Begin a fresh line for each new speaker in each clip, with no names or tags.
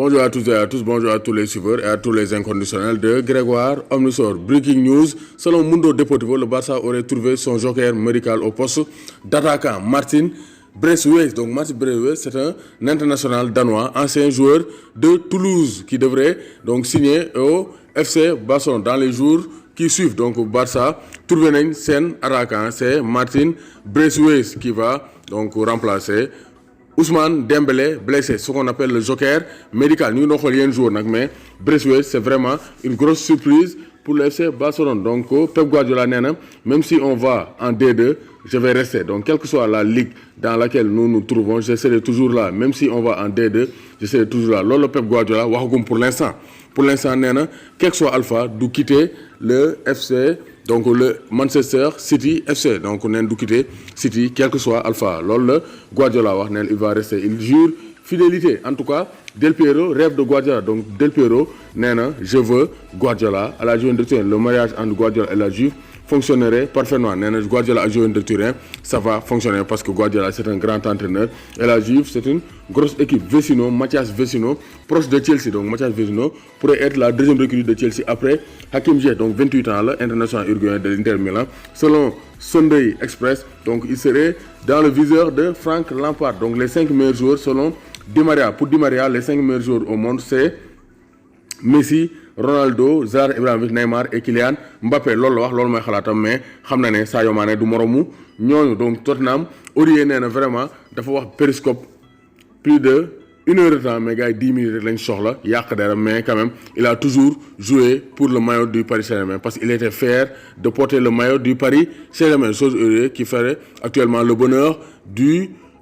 Bonjour à toutes et à tous, bonjour à tous les suiveurs et à tous les inconditionnels de Grégoire Omnisor. Breaking news, selon Mundo Deportivo, le Barça aurait trouvé son joker médical au poste d'attaquant Martin Braithwaite. Donc Martin Braithwaite, c'est un international danois, ancien joueur de Toulouse qui devrait donc signer au FC Barcelone dans les jours qui suivent. Donc Barça trouvé nañ seen attaquant, c'est Martin Braithwaite qui va donc remplacer Ousmane Dembélé blessé, ce qu'on appelle le joker médical. Nous n'avons rien joué, mais Braithwaite, c'est vraiment une grosse surprise pour le FC Barcelone. Donc, Pep Guardiola, même si on va en D2, je vais rester. Donc, quelle que soit la ligue dans laquelle nous nous trouvons, je serai toujours là. Même si on va en D2, je serai toujours là. Lolo Pep Guardiola, pour l'instant. Pour l'instant, quel que soit Alpha, d'où quitter le FC. Donc le Manchester City FC, donc on a quitter City, quel que soit Alpha. Lors le Guardiola, il va rester, il jure fidélité. En tout cas, Del Piero rêve de Guardiola. Donc Del Piero, je veux Guardiola à la Juventus. Le mariage entre Guardiola et la Juve fonctionnerait parfaitement. Guardiola à la Juventus, ça va fonctionner parce que Guardiola c'est un grand entraîneur et la Juve c'est une grosse équipe. Vecino, Mathias Vecino, proche de Chelsea. Donc Mathias Vecino pourrait être la deuxième recrue de Chelsea après Hakim Ziyech, donc 28 ans, international uruguayen de l'Inter Milan. Selon Sunday Express, donc il serait dans le viseur de Frank Lampard. Donc les 5 meilleurs joueurs selon Di Maria. Pour Di Maria, les 5 meilleurs joueurs au monde c'est Messi, Ronaldo, Zlatan Ibrahimovic, Neymar et Kylian Mbappé. Loolu wax loolu mooy xalaatam mais xam na ne Sadio Mané du moromu ñooñu. Donc Tottenham Aurier nee na vraiment dafa wax Périscope plus de 1 heure de temps mais gars yi 10 minutes rek lañ soxla yàq dara, mais quand même il a toujours joué pour le maillot du Paris Saint-Germain parce qu'il était fier de porter le maillot du Paris Saint-Germain, chose qui ferait actuellement le bonheur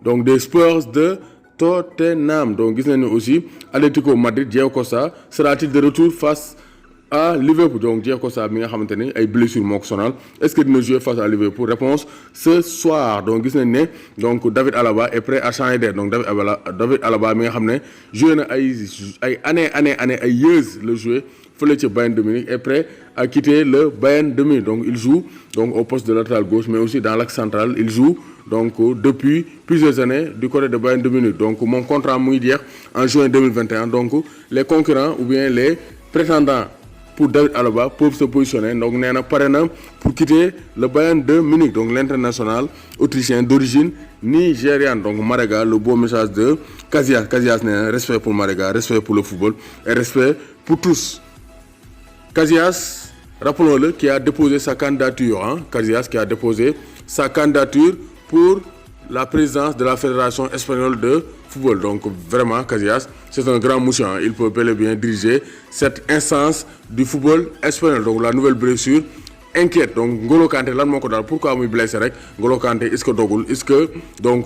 donc des Spurs de Tottenham. Donc gis nañu aussi Atlético Madrid, Diego Costa sera-t-il de retour face à Liverpool. Donc Diego Costa mi nga xamante ni ay blessures moo ko sonal, est-ce que dina jouer face à Liverpool? Réponse ce soir. Donc gis nañ ne donc David Alaba est prêt à changer d'air. Donc David Alaba mi nga xam ne joué na ay année ay years le jouer fële ci Bayern de Munich, est prêt à quitter le Bayern de Munich. Donc il joue donc au poste de latéral gauche mais aussi dans l'axe central. Il joue donc depuis plusieurs années du côté de Bayern de Munich. Donc mon contrat mu ngi jeex en juin 2021. Donc les concurrents ou bien les prétendants pour David Alaba peuvent se positionner. Donc nee na pare na pour quitter le Bayern de Munich. Donc l'international autrichien d'origine nigériane. Donc Marega, le beau message de Casillas. Casillas nee na respect pour Marega, respect pour le football et respect pour tous. Casillas, rappelons-le, qui a déposé sa candidature. Casillas qui a déposé sa candidature pour la présidence de la Fédération espagnole de football. Donc vraiment Casillas, c'est un grand monsieur. Il peut bel et bien diriger cette instance du football espagnol. Donc la nouvelle blessure inquiète. Donc N'Golo Kanté lan moo ko daal, pourquoi muy blessé rek? N'Golo Kanté est-ce que dogul? Est-ce que donc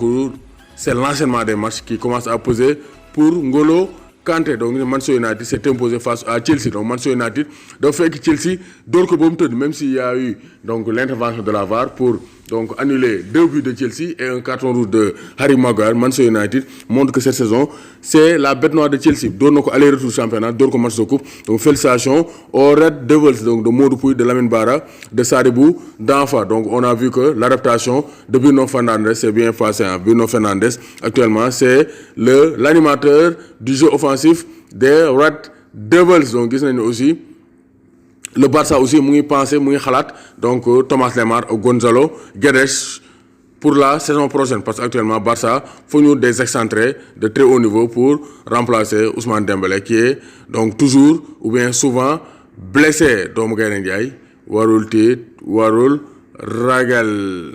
c'est l'enchaînement des matchs qui commence à peser pour N'Golo Kanté? Donc Manchester United s'est imposé face à Chelsea. Donc Manchester United dafa fekk Chelsea door ko ba mu tëdd, même s'il y a eu donc l'intervention de la VAR pour donc annuler 2 buts de Chelsea et un carton rouge de Harry Maguire. Manchester United montre que cette saison c'est la bête noire de Chelsea. Door na ko aller-retour championnat, door ko match de coupe. Donc félicitations aux Red Devils, donc de Modou Pouye, de Lamine Bara, de Sadibou, d'Anfa. Donc on a vu que l'adaptation de Bruno Fernandes s'est bien passée. Bruno Fernandes actuellement c'est l'animateur du jeu offensif des Red Devils. Donc gis nañu aussi le Barça aussi mu ngi pensé mu ngi xalaat donc Thomas Lemar ou Gonzalo Guedes pour la saison prochaine parce qu'actuellement Barça faut ñu des excentrés de très haut niveau pour remplacer Ousmane Dembélé qui est donc toujours ou bien souvent blessé. Doomu Gaynde Njaay warul tiit warul ragal.